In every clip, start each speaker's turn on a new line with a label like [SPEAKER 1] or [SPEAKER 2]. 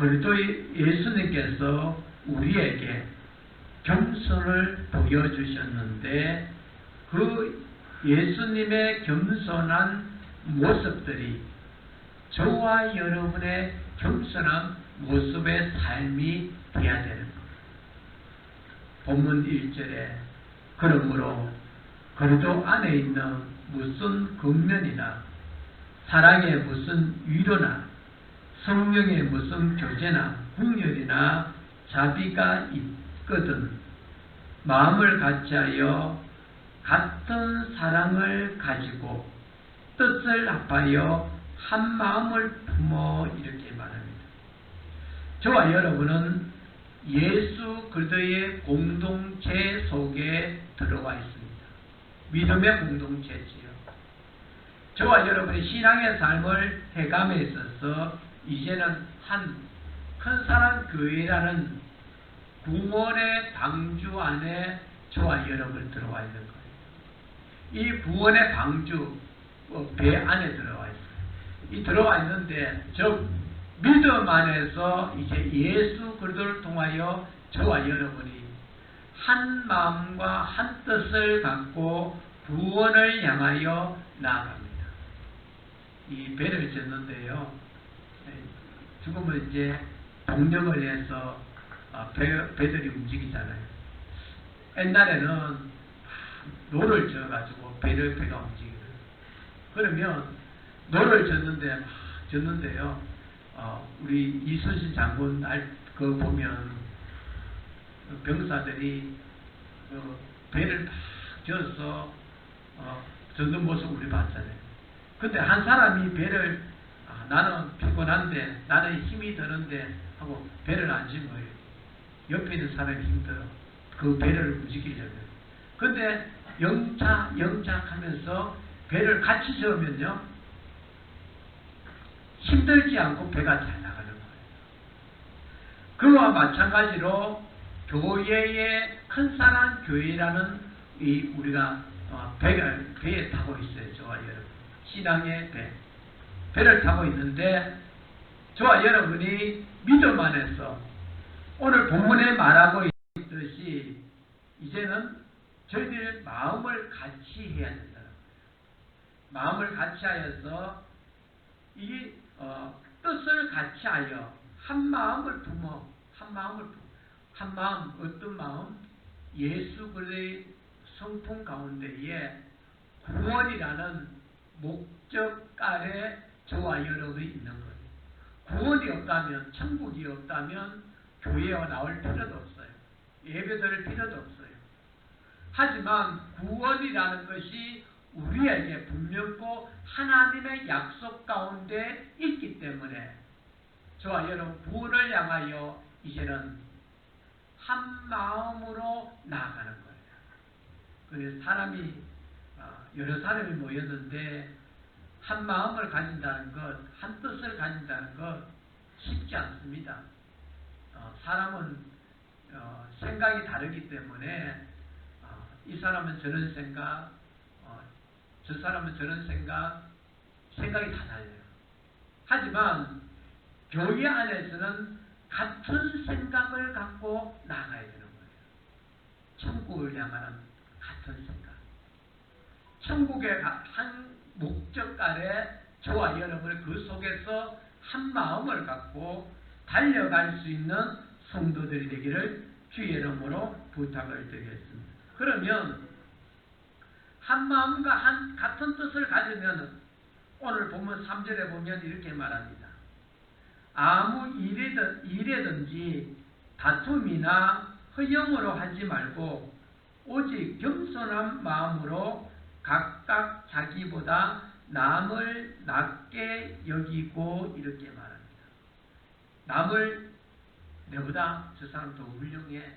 [SPEAKER 1] 그리스도 예수님께서 우리에게 겸손을 보여주셨는데 그 예수님의 겸손한 모습들이 저와 여러분의 겸손한 모습의 삶이 되어야 되는 겁니다. 본문 1절에 그러므로 그리스도 안에 있는 무슨 근면이나 사랑의 무슨 위로나 성령의 무슨 교제나 궁율이나 자비가 있거든 마음을 같이하여 같은 사랑을 가지고 뜻을 합하여 한 마음을 품어 이렇게 말합니다. 저와 여러분은 예수 그리스도의 공동체 속에 들어와 있습니다. 믿음의 공동체지요. 저와 여러분의 신앙의 삶을 해감에 있어서 이제는 한 큰 사랑 교회라는 구원의 방주 안에 저와 여러분 들어와 있는 거예요. 이 구원의 방주 배 안에 들어와 있어요. 이 들어와 있는데 저 믿음 안에서 이제 예수 그리스도를 통하여 저와 여러분이 한 마음과 한 뜻을 갖고 구원을 향하여 나아갑니다. 이 배를 젓는데요. 지금은 이제 동력을 해서 배들이 움직이잖아요. 옛날에는 노를 져가지고 배가 움직이거든요. 그러면 노를 젓는데요. 우리 이순신 장군 그거 보면 병사들이 배를 막 져서 젓는 모습 우리 봤잖아요. 근데 한 사람이 배를 나는 피곤한데 나는 힘이 드는데 하고 배를 안 진 거예요. 옆에 있는 사람이 힘들어. 그 배를 움직이려면. 근데 영착 하면서 배를 같이 저으면요 힘들지 않고 배가 잘 나가는 거예요. 그와 마찬가지로 교회의 큰 사랑 교회라는 우리가 배에 타고 있어요. 저와 여러분 신앙의 배를 타고 있는데 저와 여러분이 믿음 안에서 오늘 본문에 말하고 있듯이 이제는 저희들의 마음을 같이 해야 된다. 마음을 같이 하여서 이 뜻을 같이 하여 한 마음을 품어 한 마음 어떤 마음? 예수 그리스도의 성품 가운데에 구원이라는 목적 아래 저와 여러분이 있는 거예요. 구원이 없다면 천국이 없다면 교회에 나올 필요도 없어요. 예배드릴 필요도 없어요. 하지만 구원이라는 것이 우리에게 분명코 하나님의 약속 가운데 있기 때문에 저와 여러분 구원을 향하여 이제는 한 마음으로 나아가는 거예요. 그래서 여러 사람이 모였는데 한 마음을 가진다는 것, 한 뜻을 가진다는 것 쉽지 않습니다. 사람은 생각이 다르기 때문에 이 사람은 저런 생각, 저 사람은 저런 생각이 다 달라요. 하지만 교회 안에서는 같은 생각을 갖고 나가야 되는 거예요. 천국을 향하는 같은 생각. 천국의 한 목적 아래 저와 여러분이 그 속에서 한 마음을 갖고 달려갈 수 있는 성도들이 되기를 주의 이름으로 부탁을 드리겠습니다. 그러면 한 마음과 같은 뜻을 가지면 오늘 보면 3절에 보면 이렇게 말합니다. 아무 일에든지 다툼이나 허영으로 하지 말고 오직 겸손한 마음으로 각각 자기보다 남을 낮게 여기고 이렇게 말합니다. 남을 내보다 저 사람 더 훌륭해.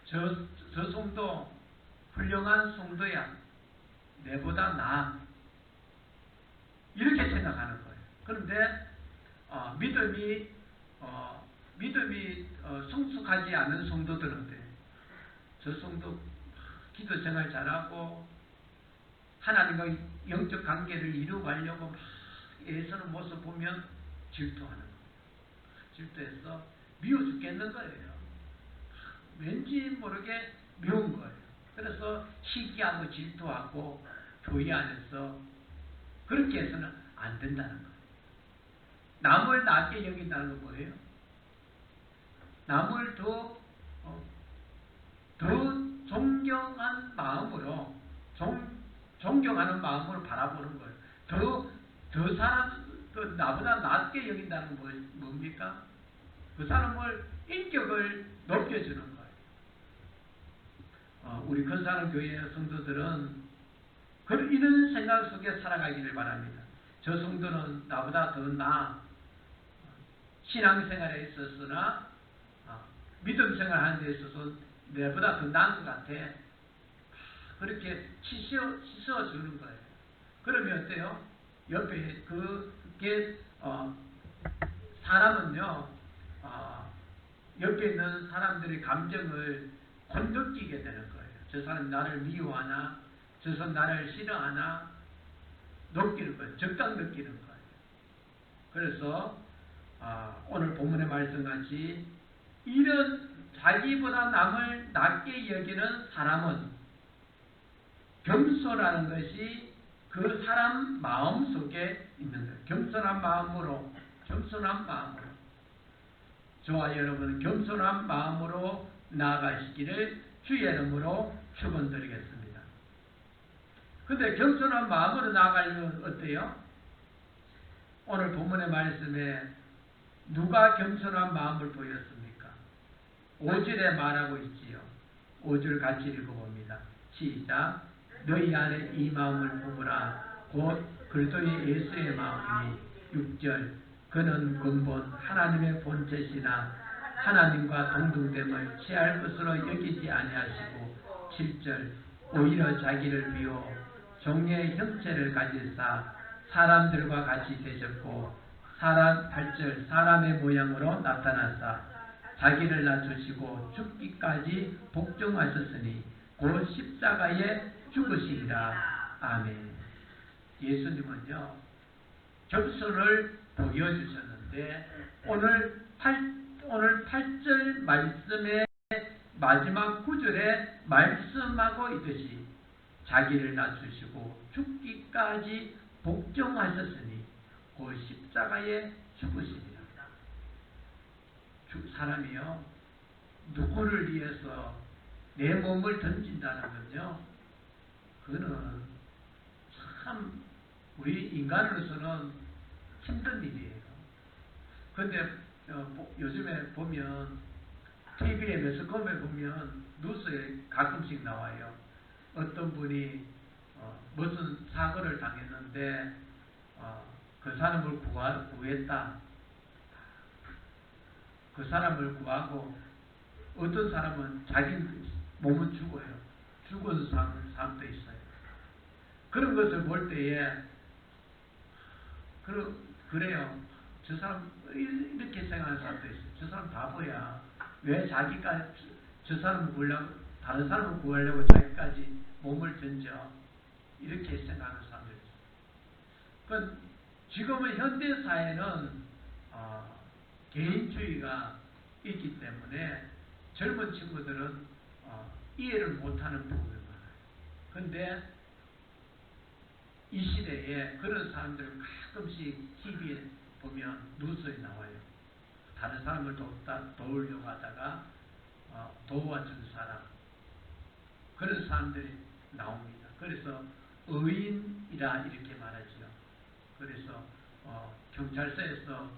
[SPEAKER 1] 저 성도 훌륭한 성도야. 내보다 나아. 이렇게 생각하는 거예요. 그런데 믿음이 성숙하지 않은 성도들인데 저 성도 기도 생활 잘하고 하나님과 영적 관계를 이루어가려고 막 애쓰는 모습 보면 질투하는 거예요. 질투해서 미워 죽겠는 거예요. 왠지 모르게 미운 거예요. 그래서 시기하고 질투하고 교회 안에서 그렇게 해서는 안 된다는 거예요. 남을 낮게 여긴다는 건 뭐예요? 남을 더 존경한 마음으로 존경하는 마음으로 바라보는 거예요. 더 나보다 낮게 여긴다는 건 뭡니까? 그 사람을 인격을 높여주는 거예요. 우리 근사하는 교회 성도들은 이런 생각 속에 살아가기를 바랍니다. 저 성도는 나보다 더 나아. 신앙생활에 있어서나 믿음 생활하는 데 있어서 내보다 더 나은 것 같아. 그렇게 치서주는 거예요. 그러면 어때요? 옆에 그게 사람은요, 옆에 있는 사람들의 감정을 건드리게 되는 거예요. 저 사람 나를 미워하나, 저 사람 나를 싫어하나 느끼는 거예요. 적당 느끼는 거예요. 그래서 오늘 본문의 말씀같이 이런 자기보다 남을 낮게 여기는 사람은 겸손하는 것이 그 사람 마음 속에 있는 거예요. 겸손한 마음으로 저와 여러분은 겸손한 마음으로 나아가시기를 주의 이름으로 축원드리겠습니다. 근데 겸손한 마음으로 나아가려면 어때요? 오늘 본문의 말씀에 누가 겸손한 마음을 보였습니까? 5절에 말하고 있지요. 5절 같이 읽어봅니다. 시작. 너희 안에 이 마음을 품으라. 곧 그리스도의 예수의 마음이니. 6절. 그는 근본 하나님의 본체시나 하나님과 동등됨을 취할 것으로 여기지 아니하시고. 7절. 오히려 자기를 비워 종의 형체를 가질사 사람들과 같이 되셨고 8절. 사람의 모양으로 나타나사 자기를 낮추시고 죽기까지 복종하셨으니 곧 십자가에 죽으시리라. 아멘. 예수님은요, 겸손을 보여주셨는데 오늘 8절 말씀의 마지막 9절에 말씀하고 있듯이 자기를 낮추시고 죽기까지 복종하셨으니 곧 십자가에 죽으시리라. 사람이요, 누구를 위해서 내 몸을 던진다는 건요, 그거는 참 우리 인간으로서는 힘든 일이에요. 근데 요즘에 보면 TV에 매스컴에 보면 뉴스에 가끔씩 나와요. 어떤 분이 무슨 사고를 당했는데 그 사람을 구했다. 그 사람을 구하고 어떤 사람은 자기 몸은 죽어요. 죽은 사람도 있어요. 그런 것을 볼 때에 그래요. 저 사람 이렇게 생각하는 사람도 있어요. 저 사람 바보야. 왜 자기가 저 사람을 구하려고 다른 사람을 구하려고 자기까지 몸을 던져. 이렇게 생각하는 사람도 있어요. 그러니까 지금의 현대 사회는 개인주의가 있기 때문에 젊은 친구들은 이해를 못하는 부분이 많아요. 그런데 이 시대에 그런 사람들을 가끔씩 TV에 보면 뉴스에 나와요. 다른 사람을 도우려고 하다가 도와준 사람, 그런 사람들이 나옵니다. 그래서 의인이라 이렇게 말하지요. 그래서 경찰서에서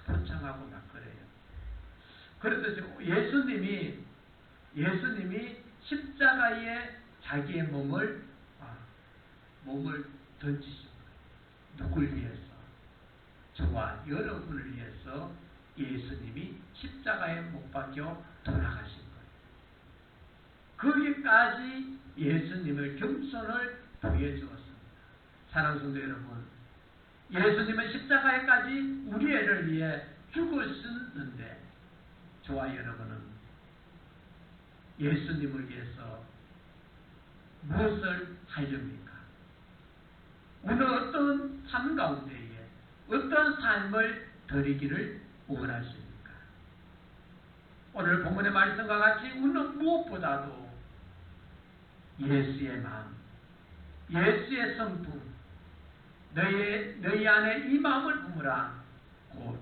[SPEAKER 1] 포창하고 막 그래요. 그래서 예수님이 십자가에 자기의 몸을 던지신 거예요. 누굴 위해서? 저와 여러분을 위해서 예수님이 십자가에 못 박혀 돌아가신 거예요. 거기까지 예수님의 겸손을 보여주었습니다. 사랑하는 성도 여러분, 예수님은 십자가에까지 우리를 위해 죽으셨는데 저와 여러분은 예수님을 위해서 무엇을 하렵니까? 오늘 어떤 삶 가운데에 어떤 삶을 드리기를 원하십니까? 오늘 본문의 말씀과 같이 우리는 무엇보다도 예수의 마음, 예수의 성품, 너희 안에 이 마음을 품으라. 곧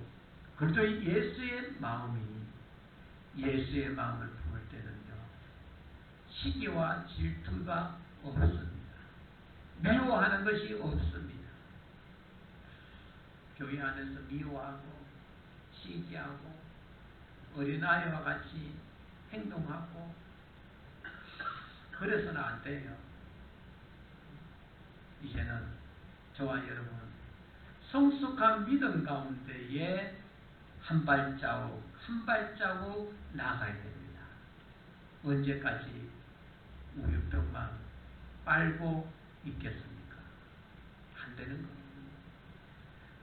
[SPEAKER 1] 그리스도 예수의 마음이 예수의 마음을 품을 때는요, 시기와 질투가 없습니다. 미워하는 것이 없습니다. 교회 안에서 미워하고 시기하고 어린아이와 같이 행동하고 그래서는 안 돼요. 이제는 저와 여러분 성숙한 믿음 가운데에 한 발자국 한 발자국 나아가야 됩니다. 언제까지 우유병만 빨고 있겠습니까? 안 되는 겁니다.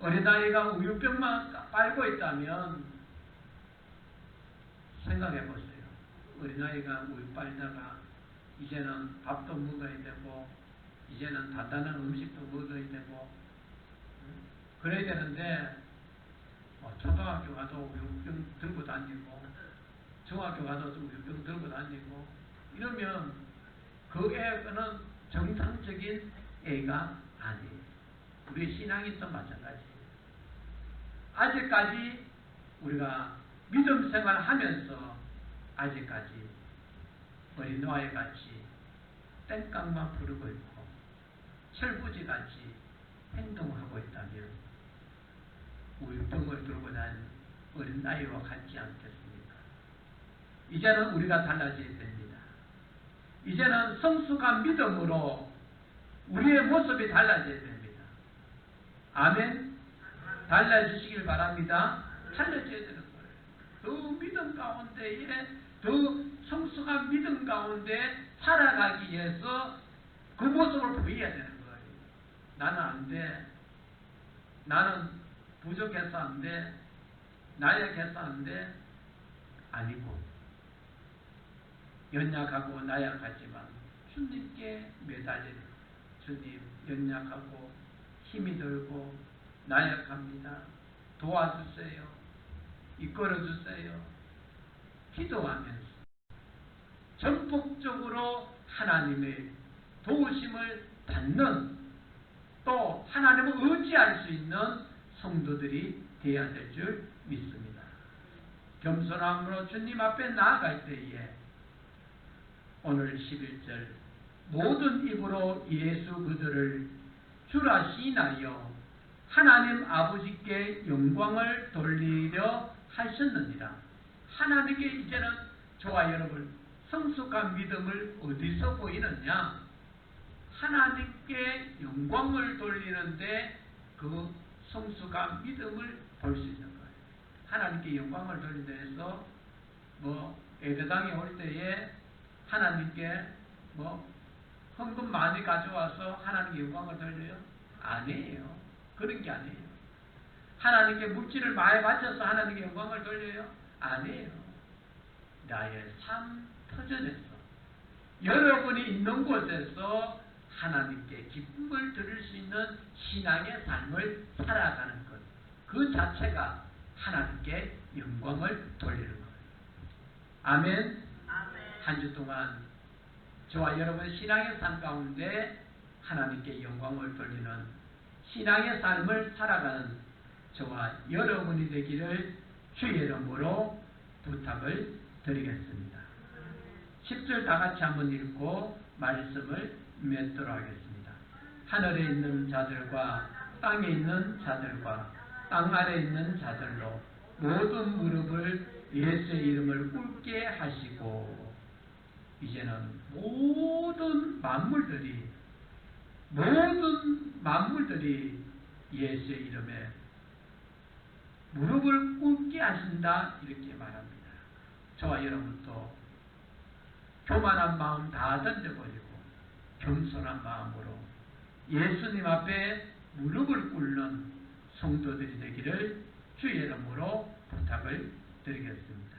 [SPEAKER 1] 어린아이가 우유병만 빨고 있다면 생각해 보세요. 어린아이가 우유 빨다가 이제는 밥도 먹어야 되고 이제는 단단한 음식도 먹어야 되고 그래야 되는데 초등학교 가서 우유병 들고 다니고 중학교 가서 우유병 들고 다니고 이러면 그 애는 정상적인 애가 아니에요. 우리 신앙인도 마찬가지예요. 아직까지 우리가 믿음 생활을 하면서 아직까지 어린아이 같이 땡깡만 부르고 있고 철부지 같이 행동하고 있다면 우유병을 들고 다니는 어린아이와 같지 않겠습니까? 이제는 우리가 달라져야 됩니다. 이제는 성숙한 믿음으로 우리의 모습이 달라져야 됩니다. 아멘. 달라지시길 바랍니다. 달라져야 되는 거예요. 더 믿음 가운데에 더 성숙한 믿음 가운데 살아가기 위해서 그 모습을 보여야 되는 거예요. 나는 안 돼. 나는 부족해서 안 돼. 나약해서 안 돼. 아니고 연약하고 나약하지만 주님께 매달리는 주님 연약하고 힘이 들고 나약합니다. 도와주세요. 이끌어주세요. 기도하면서 전폭적으로 하나님의 도우심을 받는 또 하나님을 의지할 수 있는 성도들이 되어야 될 줄 믿습니다. 겸손함으로 주님 앞에 나아갈 때에 오늘 11절 모든 입으로 예수 그들을 주라 시인하여 하나님 아버지께 영광을 돌리려 하셨느니라. 하나님께 이제는 저와 여러분 성숙한 믿음을 어디서 보이느냐? 하나님께 영광을 돌리는데 그 성숙한 믿음을 볼 수 있는 거예요. 하나님께 영광을 돌리는 데서 예배당에 올 때에 하나님께 헌금 많이 가져와서 하나님께 영광을 돌려요? 아니에요. 그런 게 아니에요. 하나님께 물질을 많이 바쳐서 하나님께 영광을 돌려요? 아니에요. 나의 삶 터전에서 여러분이 있는 곳에서 하나님께 기쁨을 드릴 수 있는 신앙의 삶을 살아가는 것, 그 자체가 하나님께 영광을 돌리는 거예요. 아멘. 한 주 동안 저와 여러분 신앙의 삶 가운데 하나님께 영광을 돌리는 신앙의 삶을 살아가는 저와 여러분이 되기를 주의 이름으로 부탁을 드리겠습니다. 10절 다 같이 한번 읽고 말씀을 맺도록 하겠습니다. 하늘에 있는 자들과 땅에 있는 자들과 땅 아래에 있는 자들로 모든 무릎을 예수의 이름을 꿇게 하시고 이제는 모든 만물들이 예수의 이름에 무릎을 꿇게 하신다 이렇게 말합니다. 저와 여러분도 교만한 마음 다 던져버리고 겸손한 마음으로 예수님 앞에 무릎을 꿇는 성도들이 되기를 주의 이름으로 부탁을 드리겠습니다.